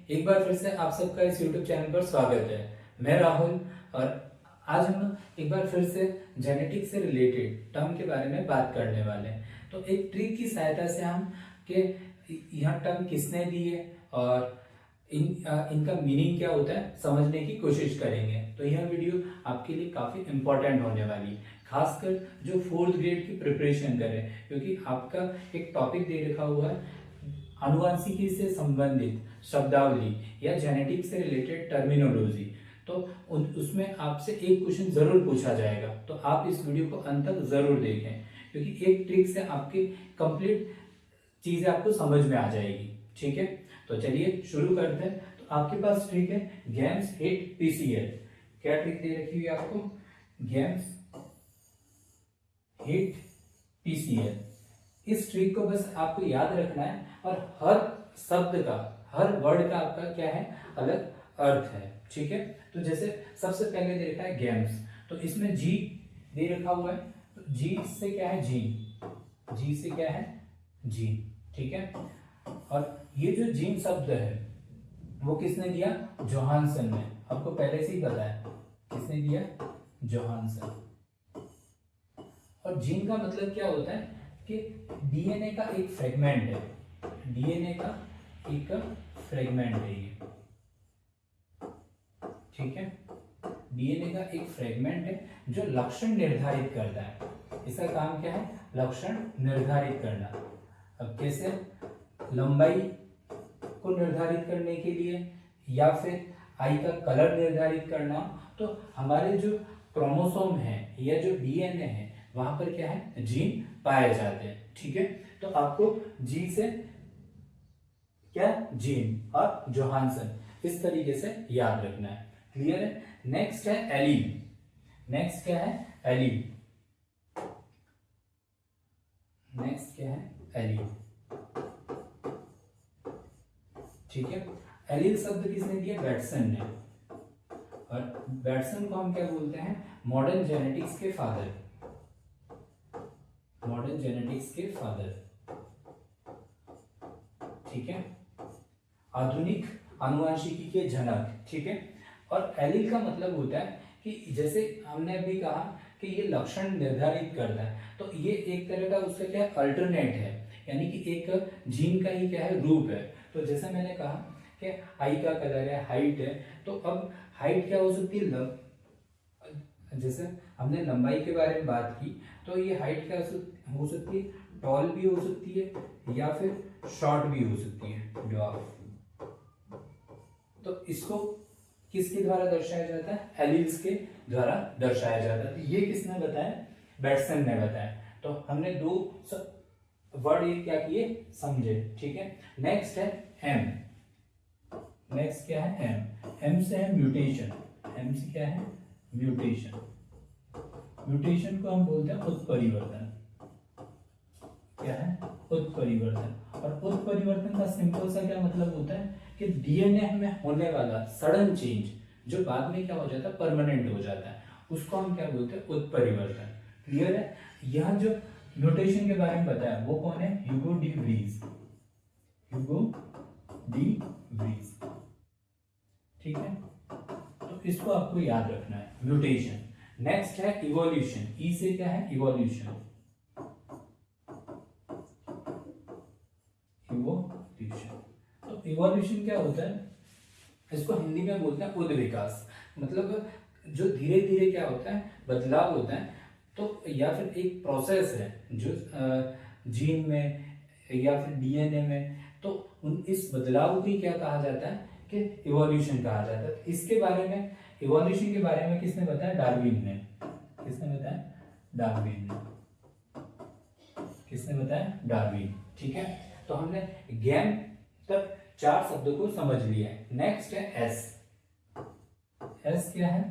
एक बार फिर से आप सबका इस YouTube चैनल पर स्वागत है। मैं राहुल और आज हम एक बार फिर से जेनेटिक्स से रिलेटेड टर्म के बारे में बात करने वाले हैं। तो एक ट्रिक की सहायता से हम के यह टर्म किसने दिए और इनका मीनिंग क्या होता है समझने की कोशिश करेंगे। तो यह वीडियो आपके लिए काफ़ी इम्पोर्टेंट होने वाली है, खासकर जो 4th ग्रेड की प्रिपरेशन कर रहे हैं, क्योंकि आपका एक टॉपिक दे रखा हुआ है आनुवांशिकी से संबंधित शब्दावली या जेनेटिक्स से रिलेटेड टर्मिनोलॉजी। तो उसमें आपसे एक क्वेश्चन जरूर पूछा जाएगा, तो आप इस वीडियो को अंत तक जरूर देखें, क्योंकि एक ट्रिक से आपकी कंप्लीट चीजें आपको समझ में आ जाएगी। ठीक है, तो चलिए शुरू करते हैं। तो आपके पास ट्रिक है गेम्स हिट पीसीएल। क्या ट्रिक दे रखी हुई है आपको? Games hit PCL. इस ट्रिक को बस आपको याद रखना है और हर शब्द का, हर वर्ड का आपका क्या है, अलग अर्थ है। ठीक है, तो जैसे सबसे पहले दे रखा है गेम्स, तो इसमें जी दे रखा हुआ है, तो जी से क्या है, जी, जी से क्या है, जी। ठीक है, और ये जो जीन शब्द है वो किसने दिया? जोहानसन ने। आपको पहले से ही पता है किसने दिया? जोहानसन। और जीन का मतलब क्या होता है कि डीएनए का एक फ्रेगमेंट है, डीएनए का एक फ्रेगमेंट है ये। ठीक है, डीएनए का एक फ्रेगमेंट है जो लक्षण निर्धारित करता है। इसका काम क्या है? लक्षण निर्धारित करना। अब कैसे? लंबाई को निर्धारित करने के लिए या फिर आई का कलर निर्धारित करना। तो हमारे जो क्रोमोसोम है या जो डीएनए है वहां पर क्या है, जीन पाए जाते हैं। ठीक है, तो आपको जी से क्या, जीन और जोहानसन, इस तरीके से याद रखना है। क्लियर है? नेक्स्ट है एलील। नेक्स्ट क्या है? एलील। नेक्स्ट क्या है? एलील। ठीक है, एलील शब्द किसने दिया? बैटसन ने। और बैटसन को हम क्या बोलते हैं? मॉडर्न जेनेटिक्स के फादर। मॉडर्न जेनेटिक्स के फादर। ठीक है, आधुनिक आनुवंशिकी के जनक। ठीक है, और एलील का मतलब होता है कि जैसे हमने अभी कहा कि ये लक्षण निर्धारित करता है, तो ये एक तरह का उसका क्या है, अल्टरनेट है, यानी कि एक जीन का ही क्या है, रूप है। तो जैसे मैंने कहा कि आई का कलर है, हाइट है, तो अब हाइट क्या हो सकती है? जैसे हमने लंबाई के बारे में बात की, तो ये हाइट क्या हो सकती है? टॉल भी हो सकती है या फिर शॉर्ट भी हो सकती है, ड्वार्फ। तो इसको किसके द्वारा दर्शाया जाता है? एलील्स के द्वारा दर्शाया जाता है। तो ये किसने बताया? बैटसन ने बताया। तो हमने दो वर्ड ये क्या किए, समझे। ठीक है, नेक्स्ट है एम। नेक्स्ट क्या है? एम। एम से है म्यूटेशन। एम से क्या है? म्यूटेशन। म्यूटेशन को हम बोलते हैं उत्परिवर्तन। क्या है? उत्परिवर्तन। और उत्परिवर्तन का सिंपल सा क्या मतलब होता है कि डीएनए में होने वाला सडन चेंज जो बाद में क्या हो जाता है, परमानेंट हो जाता है, उसको हम क्या बोलते हैं? उत्परिवर्तन। क्लियर है? यह जो म्यूटेशन के बारे में बताया वो कौन है? Hugo de Vries. Hugo de Vries. ठीक है, तो इसको आपको याद रखना है, म्यूटेशन। नेक्स्ट है इवोल्यूशन। ई से क्या है? इवोल्यूशन। इवोल्यूशन। तो इवोल्यूशन क्या होता है? इसको हिंदी में बोलते हैं उद्विकास। मतलब जो धीरे धीरे क्या होता है, बदलाव होता है, तो या फिर एक प्रोसेस है जो जीन में या फिर डीएनए में, तो इस बदलाव को ही क्या कहा जाता है कि इवोल्यूशन कहा जाता है। इसके बारे में, इवोल्यूशन के बारे में किसने बताया? डार्विन ने। किसने बताया? डार्विन ने। किसने बताया? डार्विन। ठीक है, तो हमने गेम तक 4 शब्दों को समझ लिया है। नेक्स्ट है एस। एस क्या है?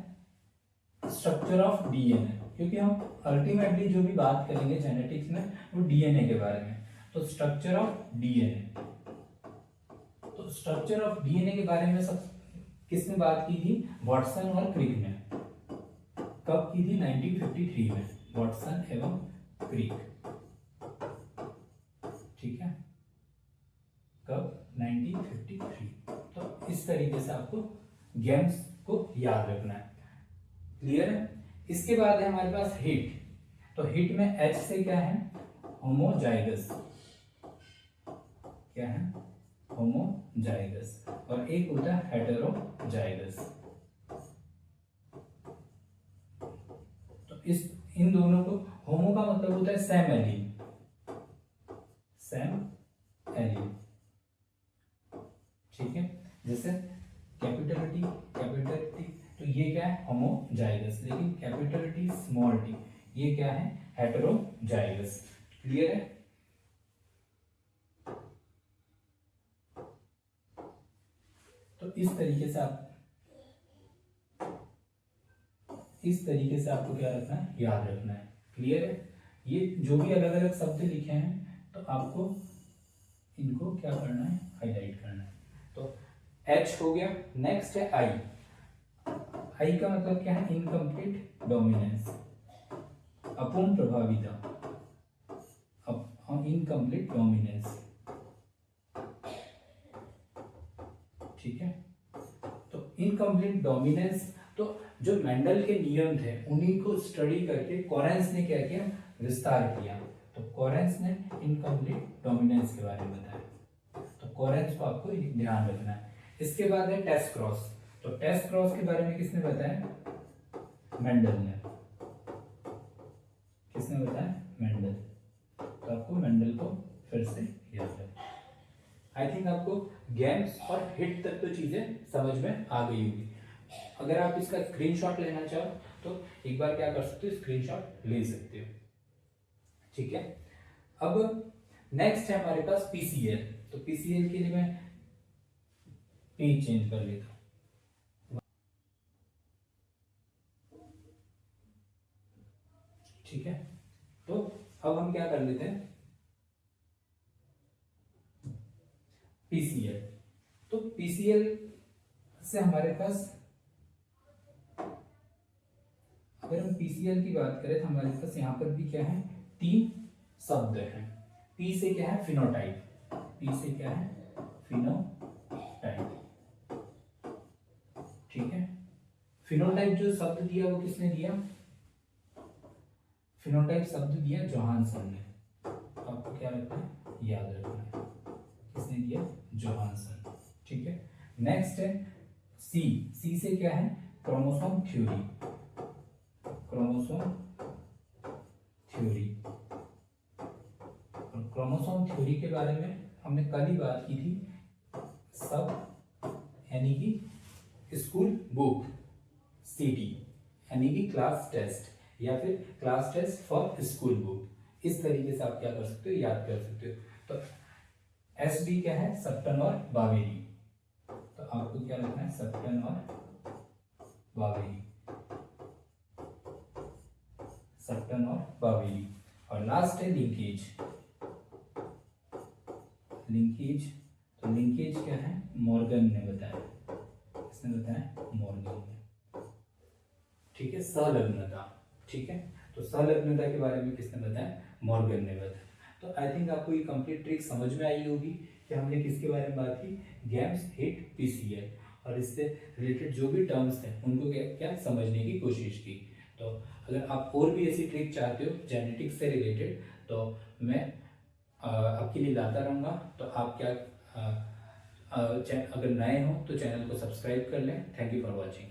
Structure of DNA. क्योंकि हम अल्टीमेटली जो भी बात करेंगे जेनेटिक्स में वो डीएनए के बारे में, तो स्ट्रक्चर ऑफ डीएनए। तो स्ट्रक्चर ऑफ डीएनए के बारे में सब किसने बात की थी? वॉटसन और क्रिक ने। कब की थी? 1953 में, वॉटसन एवं क्रिक। ठीक है, कब? 1953। तो इस तरीके से आपको गेम्स को याद रखना है। क्लियर है? इसके बाद है हमारे पास हिट। तो हिट में एच से क्या है, होमोजाइगस, क्या है, होमोजाइगस, और एक होता है हेटेरोजाइगस। तो इस इन दोनों को, होमो का मतलब होता है सेम एलील, सेम एलील, ठीक है। जैसे कैपिटल टी, तो ये क्या है, होमोजाइगस, लेकिन कैपिटल टी स्मॉल टी ये क्या है, हेटेरोजाइगस। क्लियर है? तो इस तरीके से आपको क्या रखना है, याद रखना है। क्लियर है? ये जो भी अलग अलग शब्द लिखे हैं तो आपको इनको क्या करना है, हाईलाइट करना है। तो H हो गया। नेक्स्ट है I। I का मतलब क्या है, इनकम्प्लीट डोमिनेंस, अपूर्ण प्रभाविता, इनकम्प्लीट डोमिनेंस, ठीक है। तो इनकम्प्लीट डोमिनेंस, तो जो मेंडल के नियम थे उन्हीं को स्टडी करके कोरेंस ने क्या किया, विस्तार किया। तो कोरेंस ने इनकम्प्लीट डोमिनेंस के बारे में बताया। तो कोरेंस को आपको ध्यान रखना है। इसके बाद है टेस्ट क्रॉस। तो टेस्ट क्रॉस के बारे में किसने बताया, मेंडल ने। किसने बताया, मेंडल। तो आपको मेंडल को फिर से याद रखना। आई थिंक आपको गेम्स और हिट तक तो चीजें समझ में आ गई होगी। अगर आप इसका स्क्रीनशॉट लेना चाहो तो एक बार क्या कर सकते हो, स्क्रीनशॉट ले सकते हो, ठीक है। अब नेक्स्ट है हमारे पास पीसीएल। तो पीसीएल के लिए मैं पेज चेंज कर लेता हूं, ठीक है। तो अब हम क्या कर लेते हैं, पीसीएल। तो पीसीएल से हमारे पास, अगर हम पीसीएल की बात करें तो हमारे पास यहाँ पर भी क्या है, 3 शब्द हैं। पी से क्या है, फिनोटाइप, पी से क्या है, फिनोटाइप, ठीक है। फिनोटाइप जो शब्द दिया वो किसने दिया, फिनोटाइप शब्द दिया जोहानसन ने। तो आपको क्या रखना है, याद रखना है, किसने दिया, जोहानसन, ठीक है। नेक्स्ट है सी। सी से क्या है, क्रोमोसोम थ्योरी, क्रोमोसोम थ्योरी। और क्रोमोसोम थ्योरी के बारे में हमने कल ही बात की थी, सब यानी कि स्कूल बुक, सीटी यानी कि क्लास टेस्ट, या फिर class test for school book. इस तरीके से आप क्या कर सकते हो, याद कर सकते हो। तो एस डी क्या है, सप्टन और बावेरी। तो आपको क्या रखना है, सप्टन और बावेरी, सप्टन और बावेरी। और लास्ट है लिंकेज। लिंकेज, तो लिंकेज क्या है, मॉर्गन ने बताया, किसने बताया, मॉर्गन ने, ठीक है। संलग्नता, ठीक है। तो संलग्नता के बारे में किसने बताया, मॉर्गन ने बताया। तो आई थिंक आपको ये कंप्लीट ट्रिक समझ में आई होगी कि हमने किसके बारे में बात की, गेम्स, हिट, पीसीएल, और इससे रिलेटेड जो भी टर्म्स थे उनको क्या समझने की कोशिश की। तो अगर आप और भी ऐसी ट्रिक चाहते हो जेनेटिक्स से रिलेटेड तो मैं आपके लिए लाता रहूँगा। तो आप क्या अगर नए हो तो चैनल को सब्सक्राइब कर लें। Thank you for watching.